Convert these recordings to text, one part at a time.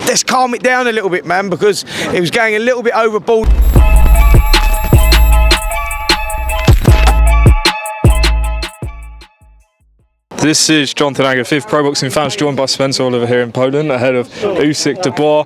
let's calm it down a little bit, man, because it was going a little bit overboard. This is Jonathan Agger, 5th Pro Boxing Fans, joined by Spencer Oliver here in Poland, ahead of Usyk Dubois.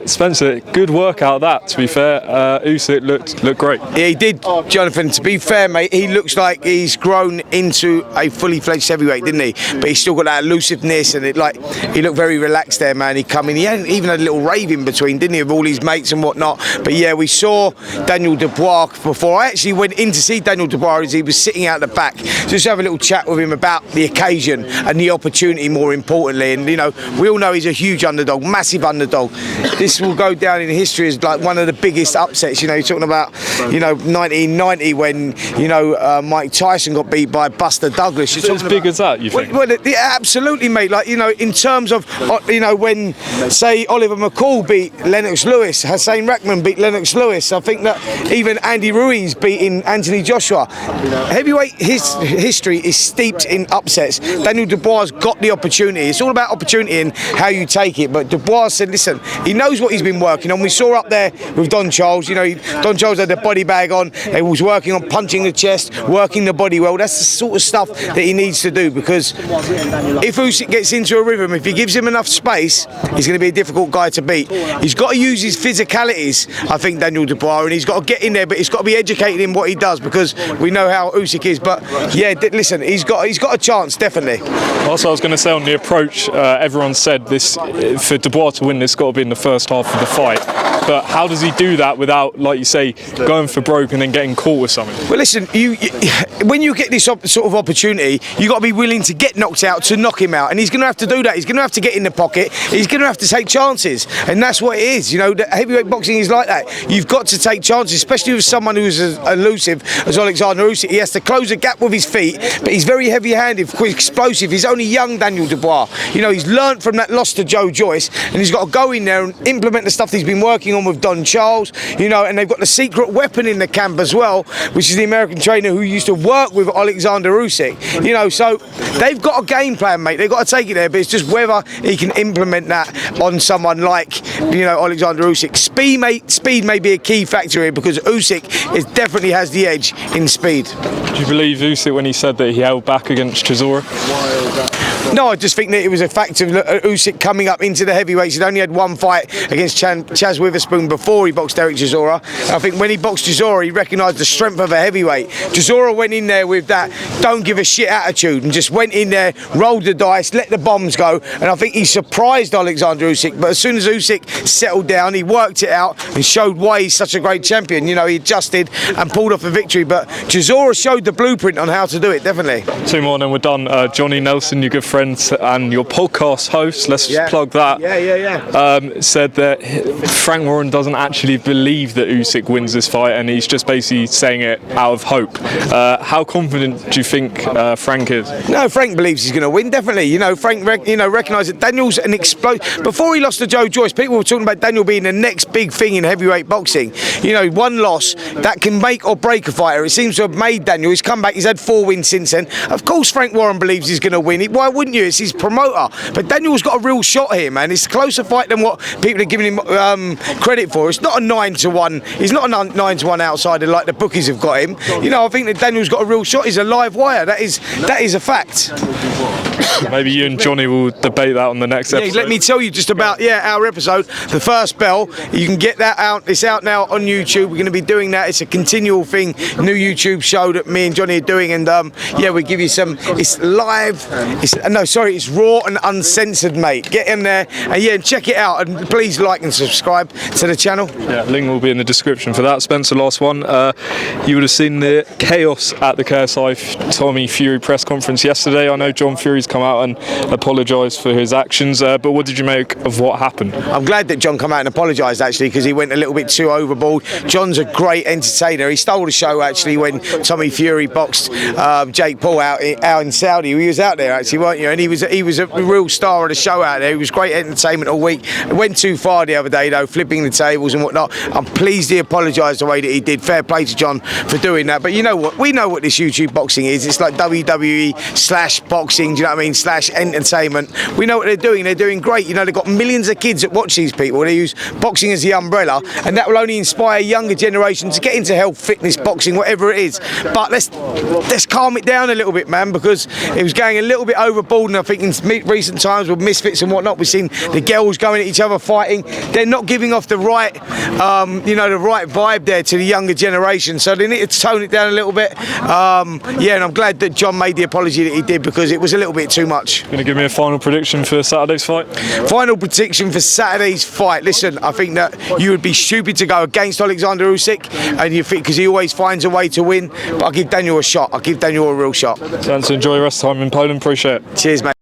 Spencer, good workout that, to be fair. Usyk looked great. Yeah, he did, Jonathan. To be fair, mate, he looks like he's grown into a fully fledged heavyweight, didn't he? But he's still got that elusiveness, and he looked very relaxed there, man. He hadn't even had a little rave in between, didn't he, with all his mates and whatnot. But yeah, we saw Daniel Dubois before. I actually went in to see Daniel Dubois as he was sitting out the back, just to have a little chat with him about the occasion and the opportunity, more importantly. And you know, we all know he's a huge underdog, massive underdog. This will go down in history as like one of the biggest upsets. You know, you're talking about, you know, 1990 when, you know, Mike Tyson got beat by Buster Douglas. Is it as big as that, you think? Well, yeah, absolutely, mate. Like, you know, in terms of, you know, when, say, Oliver McCall beat Lennox Lewis, Hussein Rahman beat Lennox Lewis, I think that even Andy Ruiz beating Anthony Joshua. Heavyweight history is steeped in upsets. Daniel Dubois got the opportunity. It's all about opportunity and how you take it. But Dubois said, listen, he knows what he's been working on. We saw up there with Don Charles, you know, Don Charles had the body bag on. He was working on punching the chest, working the body well. That's the sort of stuff that he needs to do, because if Usyk gets into a rhythm, if he gives him enough space, he's going to be a difficult guy to beat. He's got to use his physicalities, I think, Daniel Dubois, and he's got to get in there, but he's got to be educated in what he does, because we know how Usyk is. But yeah, listen, he's got a chance, definitely. Also, I was going to say on the approach, everyone said this, for Dubois to win, this got to be in the first half of the fight. But how does he do that without, like you say, going for broke and then getting caught with something? Well, listen, when you get this sort of opportunity, you got to be willing to get knocked out to knock him out, and he's going to have to do that. He's going to have to get in the pocket. He's going to have to take chances, and that's what it is. You know, heavyweight boxing is like that. You've got to take chances, especially with someone who's as elusive as Oleksandr Usyk. He has to close a gap with his feet, but he's very heavy-handed, quick, explosive. He's only young, Daniel Dubois. You know, he's learnt from that loss to Joe Joyce, and he's got to go in there and implement the stuff he's been working on with Don Charles. You know, and they've got the secret weapon in the camp as well, which is the American trainer who used to work with Oleksandr Usyk. You know, so they've got a game plan, mate. They've got to take it there, but it's just whether he can implement that on someone like, you know, Oleksandr Usyk. Speed may be a key factor here, because Usyk definitely has the edge in speed. Do you believe Usyk when he said that he held back against Chisora? No, I just think that it was a fact of Usyk coming up into the heavyweights. He'd only had one fight against Chaz Witherspoon before he boxed Derek Chisora. I think when he boxed Chisora, he recognised the strength of a heavyweight. Chisora went in there with that don't give a shit attitude and just went in there, rolled the dice, let the bombs go, and I think he surprised Oleksandr Usyk. But as soon as Usyk settled down, he worked it out and showed why he's such a great champion. You know, he adjusted and pulled off a victory. But Chisora showed the blueprint on how to do it, definitely. 2 more and then we're done. Johnny Nelson, your good friend and your podcast host, let's plug that. Said that Frank Warren doesn't actually believe that Usyk wins this fight, and he's just basically saying it out of hope. How confident do you think Frank is? No, Frank believes he's going to win, definitely. You know, Frank recognised that Daniel's an explosion. Before he lost to Joe Joyce, people were talking about Daniel being the next big thing in heavyweight boxing. You know, one loss that can make or break a fighter. It seems to have made Daniel. He's come back, he's had 4 wins since then. Of course Frank Warren believes he's going to win. Why wouldn't you? It's his promoter. But Daniel's got a real shot here, man. It's a closer fight than what people are giving him credit for. It's not a 9-1. He's not a 9-1 outsider like the bookies have got him. You know, I think that Daniel's got a real shot. He's a live wire. That is a fact. Maybe you and Johnny will debate that on the next episode. Let me tell you just about our episode, The First Bell. You can get that out. It's out now on YouTube. We're going to be doing that. It's a continual thing, new YouTube show that me and Johnny are doing, and we give you some. It's live. It's raw and uncensored, mate. Get in there and check it out, and please like and subscribe to the channel. Yeah, link will be in the description for that. Spencer, last one. You would have seen the chaos at the KSI Tommy Fury press conference yesterday. I know John Fury's come out and apologised for his actions, but what did you make of what happened? I'm glad that John come out and apologised, actually, because he went a little bit too overboard. John's a great entertainer. He stole the show, actually, when Tommy Fury boxed Jake Paul out in Saudi. He was out there, actually, weren't you? And he was a real star of the show out there. He was great entertainment all week. It went too far the other day, though, flipping the tables and whatnot. I'm pleased he apologised the way that he did. Fair play to John for doing that. But you know what? We know what this YouTube boxing is. It's like WWE/boxing. Do you know what I I mean, slash entertainment. We know what they're doing. They're doing great. You know, they've got millions of kids that watch these people. They use boxing as the umbrella, and that will only inspire a younger generation to get into health, fitness, boxing, whatever it is. But let's calm it down a little bit, man, because it was going a little bit overboard. And I think in recent times with misfits and whatnot, we've seen the girls going at each other, fighting. They're not giving off the right, the right vibe there to the younger generation. So they need to tone it down a little bit. And I'm glad that John made the apology that he did, because it was a little bit too much. Going to give me a final prediction for Saturday's fight? Final prediction for Saturday's fight. Listen, I think that you would be stupid to go against Oleksandr Usyk, and you think, because he always finds a way to win. But I'll give Daniel a shot. I'll give Daniel a real shot. So enjoy your rest of the time in Poland. Appreciate it. Cheers, mate.